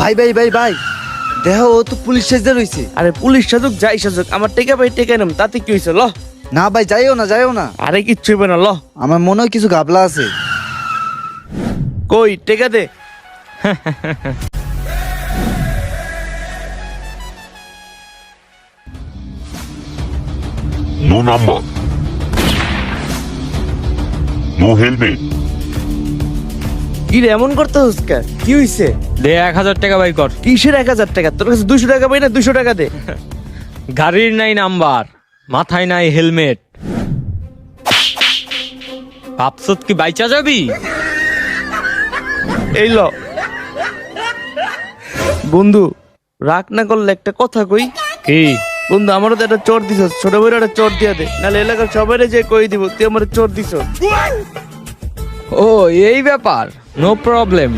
ভাই ভাই ভাই ভাই দেহ ও তো পুলিশ সাজা রইছে। আরে পুলিশ সাজুক যাই সাজুক আমার টেকা ভাই টেকা নাম তাতে কি হয়েছে ল। না ভাই যাইও না। আরে কিচ্ছু হইবে না ল। আমার মনে হয় কিছু গাবলা আছে। কই টেকা দে। No number. No helmet. কি রে এমন করতে হচ্ছে কি হইছে? দে 1000 টাকা বাই কর। কিসের 1000 টাকা? তোর কাছে 200 টাকা পাই না 200 টাকা দে। গাড়ির নাই নাম্বার, মাথায় নাই হেলমেট, ভাবছত কি বাইচা যাবি? এই ল বন্ধু, রাগ না করলে একটা কথা কই। কি? বন্ধু আমারও তো একটা চোর দিছ, ছোট বড় একটা চোর দিয়া দে, নাহলে এলাকার সবাই যে কই দিব তুই আমার চোর দিছ। ও এই ব্যাপার, নো প্রবলেম।